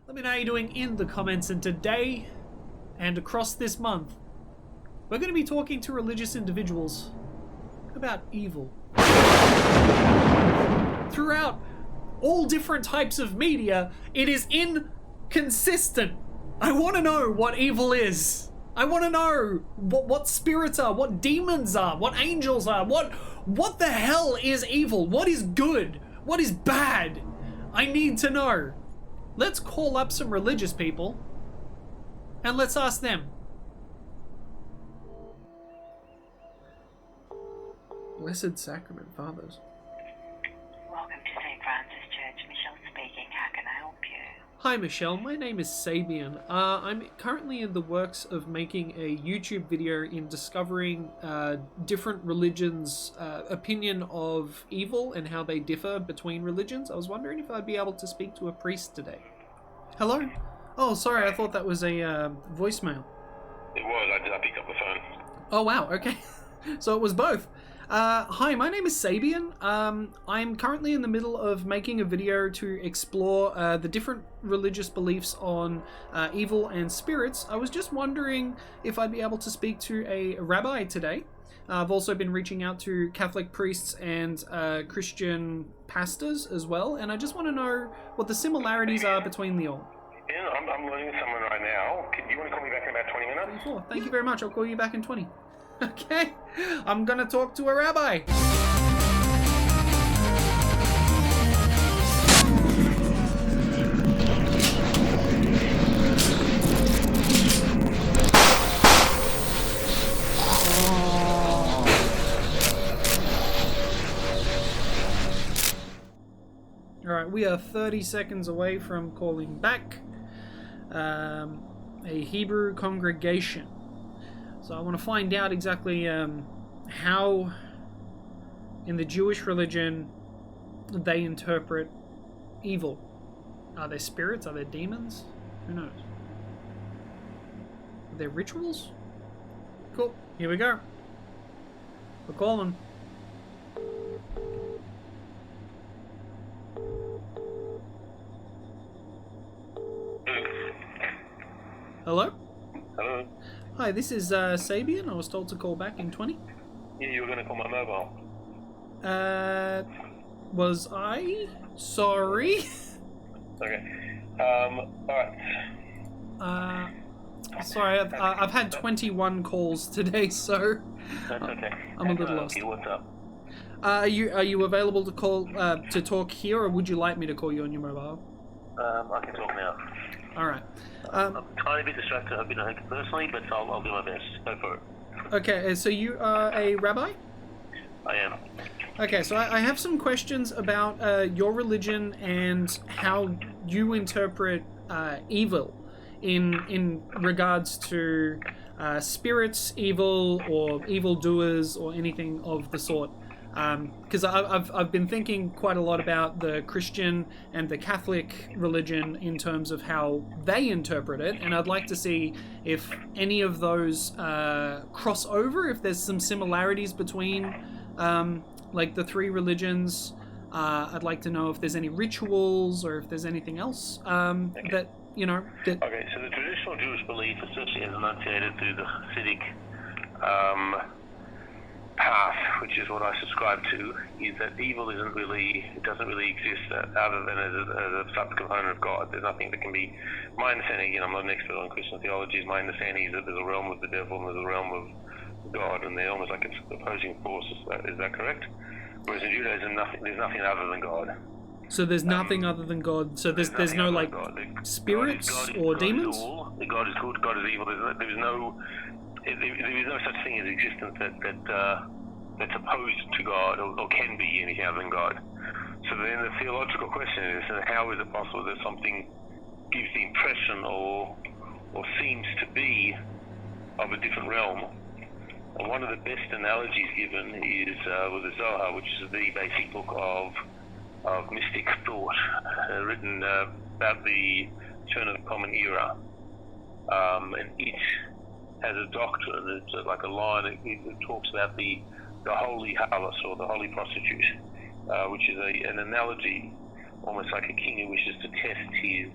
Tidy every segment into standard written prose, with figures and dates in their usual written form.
Let me know how you're doing in the comments. And today, and across this month, we're going to be talking to religious individuals about evil. Throughout all different types of media, it is inconsistent. I want to know what evil is. I want to know what spirits are, what demons are, what angels are, what the hell is evil? What is good? What is bad? I need to know. Let's call up some religious people and let's ask them. Blessed Sacrament, Fathers. Welcome to St. Francis Church. Michelle speaking. How can I help you? Hi Michelle, my name is Sabian. I'm currently in the works of making a YouTube video in discovering different religions' opinion of evil and how they differ between religions. I was wondering if I'd be able to speak to a priest today. Hello? Oh, sorry, I thought that was a voicemail. It was, I picked up the phone. Oh wow, okay. So it was both. Hi, my name is Sabian. I'm currently in the middle of making a video to explore the different religious beliefs on evil and spirits. I was just wondering if I'd be able to speak to a rabbi today. I've also been reaching out to Catholic priests and Christian pastors as well, and I just want to know what the similarities are between the all. Yeah, I'm learning with someone right now. You want to call me back in about 20 minutes? 24. Thank you very much. I'll call you back in 20. Okay, I'm gonna talk to a rabbi. Alright, we are 30 seconds away from calling back a Hebrew congregation. So I want to find out exactly how, in the Jewish religion, they interpret evil. Are there spirits? Are there demons? Who knows? Are there rituals? Cool. Here we go. We're calling. Hello? Hello? Hi, this is Sabian. I was told to call back in 20. Yeah, you were going to call my mobile. Was I? Sorry. Okay. Alright. Sorry, I've had 21 calls today, so That's okay. I'm a little lost. What's up? Are you available to call to talk here, or would you like me to call you on your mobile? I can talk now. All right. I'm a tiny bit distracted. I've been personally, but I'll do my best. Go for it. Okay, so you are a rabbi? I am. Okay, so I have some questions about your religion and how you interpret evil in regards to spirits, evil, or evildoers, or anything of the sort. Because I've been thinking quite a lot about the Christian and the Catholic religion in terms of how they interpret it, and I'd like to see if any of those cross over, if there's some similarities between like the three religions. I'd like to know if there's any rituals or if there's anything else that, you know... That... Okay, so the traditional Jewish belief, especially as enunciated through the Hasidic path, which is what I subscribe to, is that evil doesn't really exist other than as a subcomponent of God. There's nothing that can be. My understanding, again, I'm not an expert on Christian theology, is my understanding is that there's a realm of the devil and there's a realm of God, and they're almost like opposing forces. Is that correct? Whereas in Judaism, there's nothing other than God. So there's nothing other than God. So there's no like spirits or demons. God is good. God is evil. There is no such thing as existence that's opposed to God or can be anything other than God. So then the theological question is, how is it possible that something gives the impression or seems to be of a different realm? And one of the best analogies given is with the Zohar, which is the basic book of mystic thought, written about the turn of the Common Era, and it has a doctrine. It's like a line. It talks about the holy harlot or the holy prostitute, which is an analogy almost like a king who wishes to test his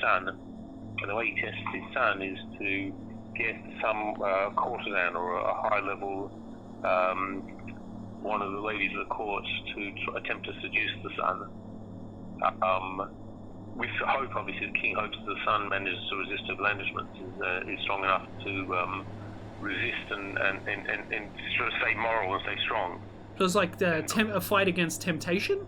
son. And the way he tests his son is to get some courtesan or a high-level one of the ladies of the court to attempt to seduce the son. With hope, obviously, the king hopes that the son manages to resist her blandishments, is strong enough to resist and sort of stay moral and stay strong. So it's like a fight against temptation?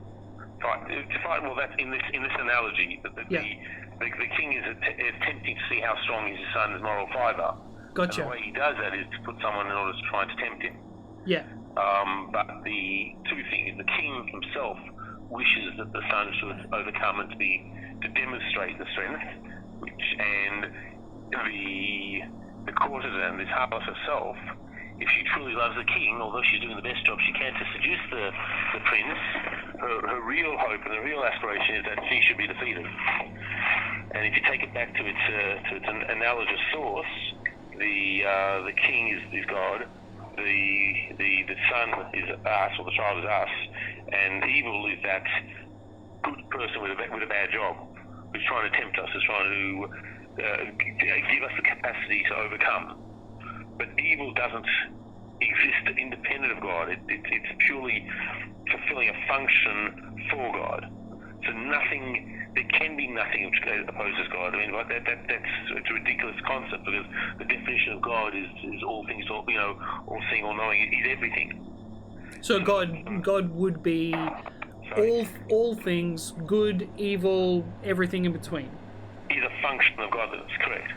Well, that's in this analogy. The king is attempting to see how strong is his son's moral fibre. Gotcha. And the way he does that is to put someone in order to try to tempt him. Yeah. But the two things, the king himself wishes that the son should overcome and to demonstrate the strength, and the courtesan, this Harlot herself, if she truly loves the king, although she's doing the best job she can to seduce the prince, her real hope and the real aspiration is that she should be defeated. And if you take it back to its analogous source, the king is God, the son is us, or the child is us, and evil is that good person with a bad job, who's trying to tempt us, is trying to give us the capacity to overcome. But evil doesn't exist independent of God. It's purely fulfilling a function for God. So there can be nothing which opposes God. I mean, like it's a ridiculous concept, because the definition of God is all things, all seeing, all knowing. He's everything. So God would be all things, good, evil, everything in between. He's a function of God. That's correct.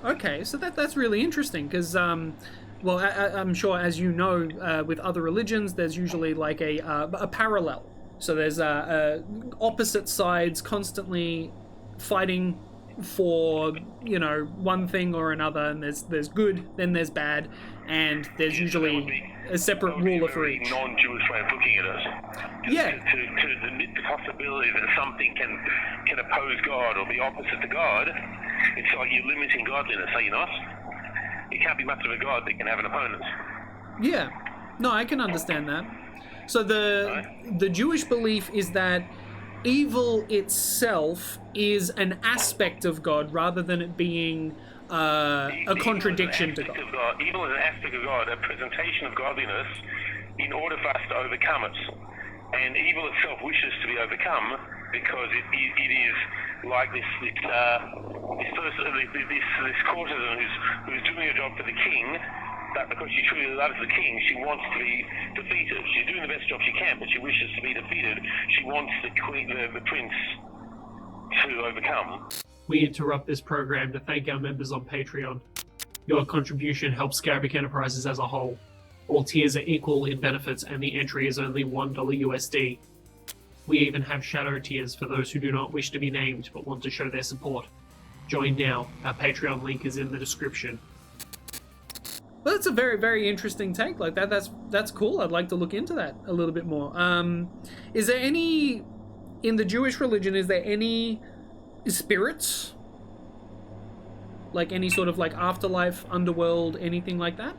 Okay, so that's really interesting, because well, I'm sure, as you know, with other religions, there's usually like a parallel. So there's opposite sides constantly fighting for one thing or another, and there's good, then there's bad, and there's usually a separate ruler for each. Non-Jewish way of looking at it. Yeah. To admit the possibility that something can oppose God or be opposite to God, it's like you're limiting godliness, are you not? It can't be much of a God that can have an opponent. Yeah. No, I can understand that. So the Jewish belief is that evil itself is an aspect of God rather than it being a contradiction to God. Evil is an aspect of God, a presentation of godliness in order for us to overcome it. And evil itself wishes to be overcome because it is like this courtesan who's doing a job for the king, but because she truly loves the king, she wants to be defeated. She's doing the best job she can, but she wishes to be defeated. She wants the prince to overcome. We interrupt this program to thank our members on Patreon. Your contribution helps Scarabic Enterprises as a whole. All tiers are equal in benefits, and the entry is only $1 USD. We even have shadow tiers for those who do not wish to be named but want to show their support. Join now. Our Patreon link is in the description. Well, that's a very, very interesting take. Like that's cool. I'd like to look into that a little bit more. Is there any, in the Jewish religion, is there any spirits? Like any sort of like afterlife, underworld, anything like that?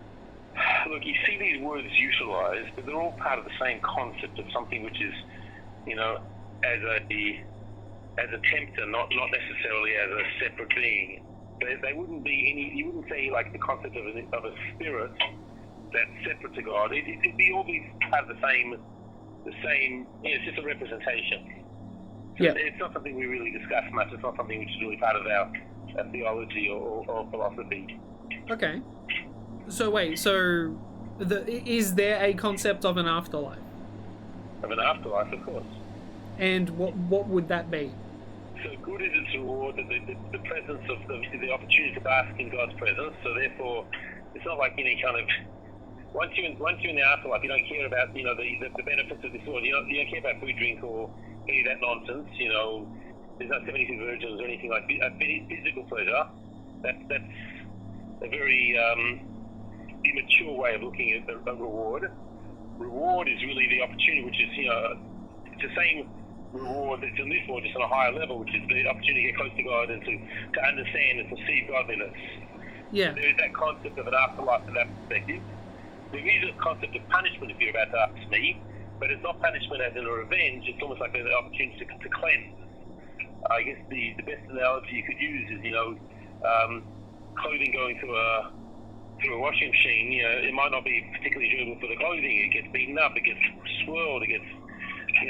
Look, you see these words utilized, but they're all part of the same concept of something which is, as a tempter, not necessarily as a separate being. They wouldn't be any. You wouldn't say like the concept of a spirit that's separate to God. It'd be all these part of the same. It's just a representation. So yeah. It's not something we really discuss much. It's not something which is really part of our theology or philosophy. Okay. So wait. So, is there a concept of an afterlife? Of an afterlife, of course. And what would that be? So good is its reward, the presence of the opportunity to bask in God's presence. So therefore, it's not like any kind of once you're in the afterlife, you don't care about the benefits of this world. You don't care about food, drink, or any of that nonsense. There's no 72 virgins or anything like that. Physical pleasure. That's a very immature way of looking at a reward. Reward is really the opportunity, which is it's the same reward that's in this world, just on a higher level, which is the opportunity to get close to God and to understand and perceive godliness. Yeah. There is that concept of an afterlife from that perspective. There is a concept of punishment, if you're about to ask me, but it's not punishment as in a revenge. It's almost like an opportunity to cleanse. I guess the best analogy you could use is, clothing going through a washing machine. It might not be particularly durable for the clothing. It gets beaten up, it gets swirled, it gets,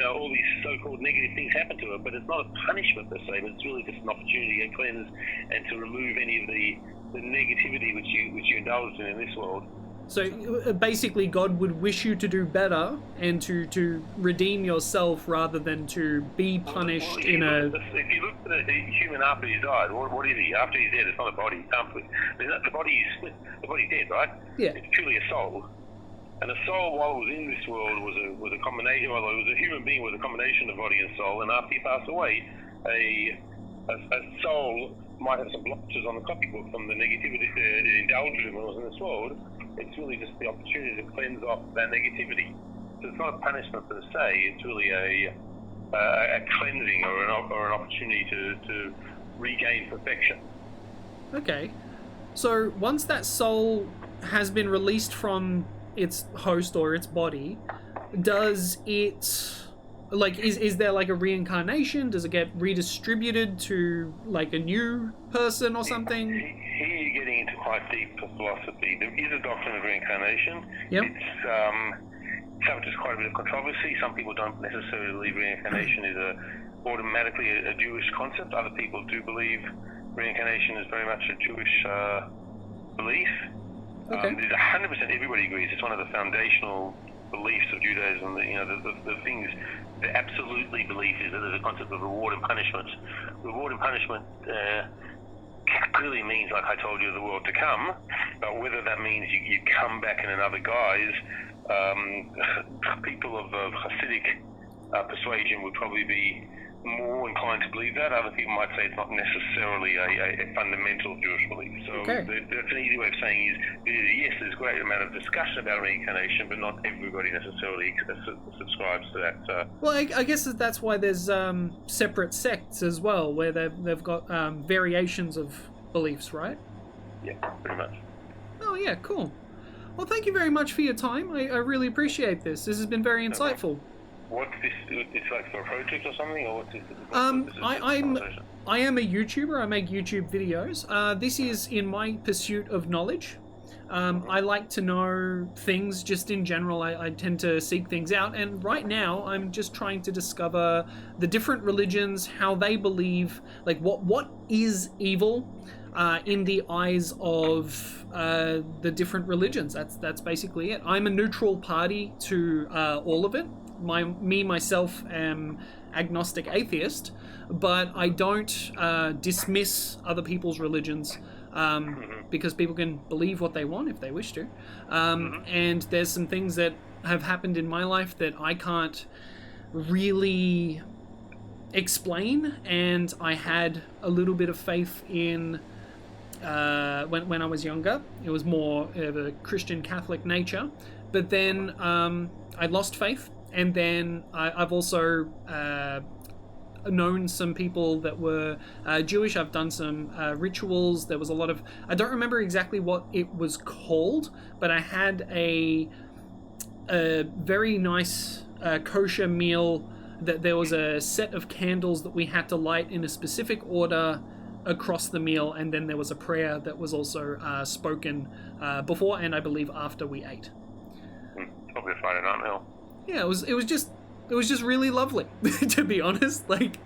all these so-called negative things happen to it. But it's not a punishment per se, but it's really just an opportunity to cleanse and to remove any of the negativity which you indulged in this world. So basically, God would wish you to do better and to redeem yourself rather than to be punished If in a. If you look at a human after he's died, what is he? After he's dead, it's not a body. You can't put, the body is split. The body's dead, right? Yeah. It's purely a soul. And a soul, while it was in this world, was a combination. Well, it was a human being with a combination of body and soul. And after he passed away, a soul might have some blotches on the copybook from the negativity it indulged in when it was in this world. It's really just the opportunity to cleanse off that negativity. So it's not a punishment per se. It's really a cleansing or an opportunity to regain perfection. Okay. So once that soul has been released from its host or its body, does it... Like, is there like a reincarnation? Does it get redistributed to like a new person or something? Here you're getting into quite deep philosophy. There is a doctrine of reincarnation. Yep. It's subject to quite a bit of controversy. Some people don't necessarily believe reincarnation is automatically a Jewish concept. Other people do believe reincarnation is very much a Jewish belief. Okay. There's 100%, everybody agrees. It's one of the foundational beliefs of Judaism. The things that absolutely belief is that there's a concept of reward and punishment. Reward and punishment clearly means, like I told you, the world to come, but whether that means you come back in another guise, people of Hasidic persuasion would probably be more inclined to believe that. Other people might say it's not necessarily a fundamental Jewish belief. So Okay. That's an easy way of saying is yes, there's a great amount of discussion about reincarnation, but not everybody necessarily subscribes to that. Well, I guess that's why there's separate sects as well, where they've got variations of beliefs, right? Yeah, pretty much. Oh yeah, cool. Well, thank you very much for your time. I really appreciate this. This has been very insightful. What's this? It's like for a project or something, or what's this? I am a YouTuber. I make YouTube videos. This is in my pursuit of knowledge. I like to know things just in general. I tend to seek things out, and right now I'm just trying to discover the different religions, how they believe, like what is evil in the eyes of the different religions. That's basically it. I'm a neutral party to all of it. Myself am agnostic atheist, but I don't dismiss other people's religions because people can believe what they want if they wish to. And there's some things that have happened in my life that I can't really explain, and I had a little bit of faith in when I was younger. It was more of a Christian Catholic nature, but then I lost faith. And then I've also known some people that were Jewish. I've done some rituals. There was a lot of... I don't remember exactly what it was called, but I had a very nice kosher meal. That there was a set of candles that we had to light in a specific order across the meal, and then there was a prayer that was also spoken before and I believe after we ate. Probably a Friday night meal. Yeah, it was just really lovely, to be honest. Like,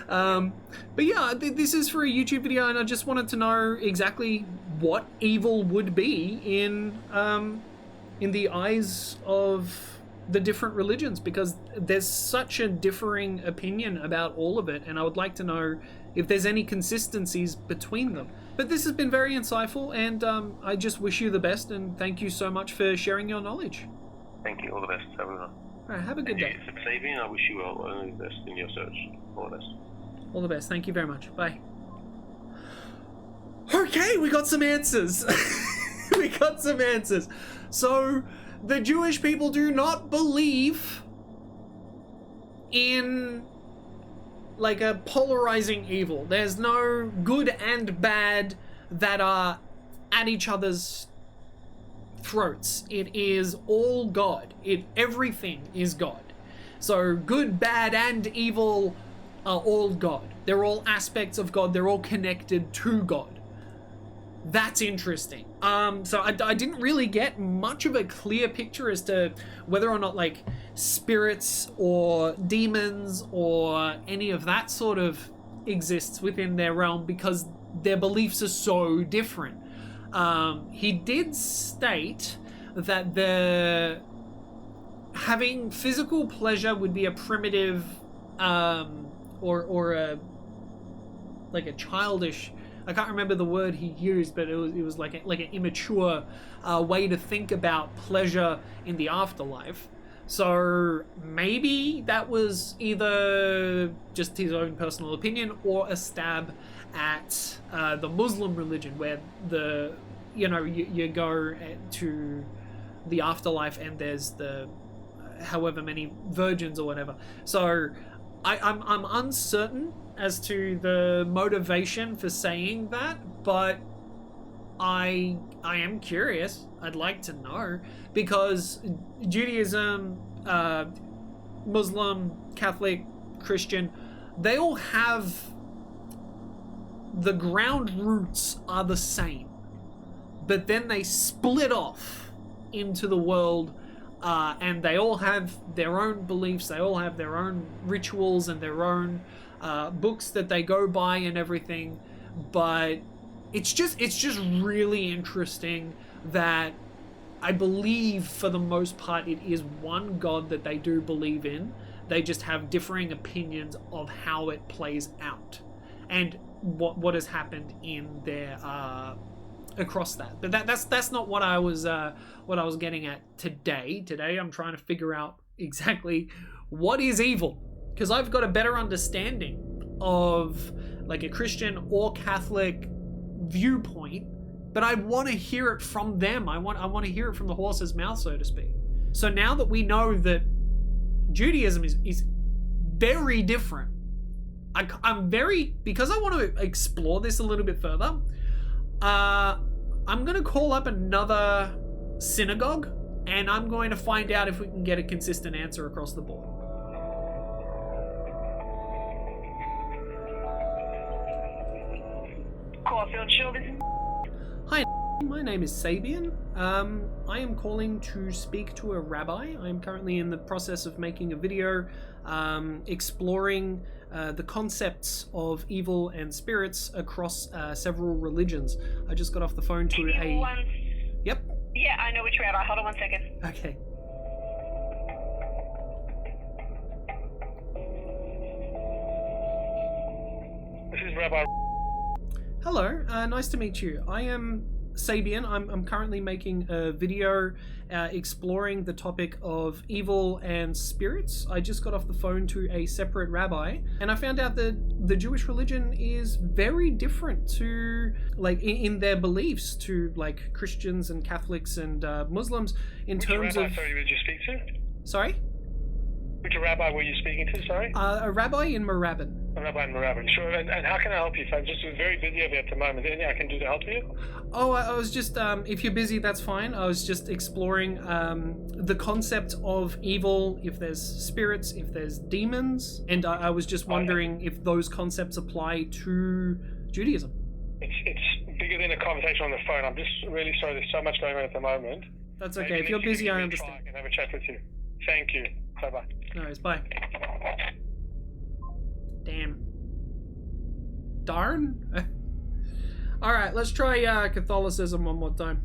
but yeah, this is for a YouTube video, and I just wanted to know exactly what evil would be in the eyes of the different religions, because there's such a differing opinion about all of it, and I would like to know if there's any consistencies between them. But this has been very insightful, and I just wish you the best, and thank you so much for sharing your knowledge. Thank you. All the best, everyone. All right, have a good day. Succeeding. I wish you all the best in your search. All the best. All the best. Thank you very much. Bye. Okay, we got some answers. We got some answers. So, the Jewish people do not believe in like a polarizing evil. There's no good and bad that are at each other's throats. It is all God. Everything is God. So good, bad, and evil are all God. They're all aspects of God. They're all connected to God. That's interesting. So I didn't really get much of a clear picture as to whether or not like spirits or demons or any of that sort of exists within their realm, because their beliefs are so different. He did state that having physical pleasure would be a primitive or a like a childish, I can't remember the word he used, but it was like an immature way to think about pleasure in the afterlife. So maybe that was either just his own personal opinion or a stab at the Muslim religion, where you go to the afterlife and there's the however many virgins or whatever. So I'm uncertain as to the motivation for saying that, but I am curious. I'd like to know, because Judaism, Muslim, Catholic, Christian, they all have, the ground roots are the same, but then they split off into the world, and they all have their own beliefs, they all have their own rituals and their own books that they go by and everything. But it's just really interesting that I believe for the most part it is one God that they do believe in. They just have differing opinions of how it plays out and what has happened in their across that. But that's not what I was getting at today. Today I'm trying to figure out exactly what is evil, because I've got a better understanding of like a Christian or Catholic viewpoint, but I want to hear it from them. I want to hear it from the horse's mouth, so to speak. So now that we know that Judaism is very different, because I want to explore this a little bit further, I'm going to call up another synagogue and I'm going to find out if we can get a consistent answer across the board. Caulfield Children. Hi, my name is Sabian. I am calling to speak to a rabbi. I'm currently in the process of making a video exploring the concepts of evil and spirits across several religions. I just got off the phone to Yep. Yeah, I know which rabbi. Hold on 1 second. Okay. This is Rabbi. Hello, nice to meet you. I am Sabian. I'm currently making a video exploring the topic of evil and spirits. I just got off the phone to a separate rabbi, and I found out that the Jewish religion is very different to, like, in their beliefs to, like, Christians and Catholics and Muslims in terms of... Sorry, did you speak to? Sorry? Which rabbi were you speaking to, sorry? A rabbi in Moorabbin. A rabbi in Moorabbin, sure. And how can I help you? I'm just very busy over here at the moment. Anything I can do to help you? Oh, I was just, if you're busy, that's fine. I was just exploring the concept of evil, if there's spirits, if there's demons, and I was just wondering if those concepts apply to Judaism. It's bigger than a conversation on the phone. I'm just really sorry. There's so much going on at the moment. That's okay. If you're busy, I understand. I can have a chat with you. Thank you. Bye-bye. No worries. Bye. Damn. Darn. Alright, let's try Catholicism one more time.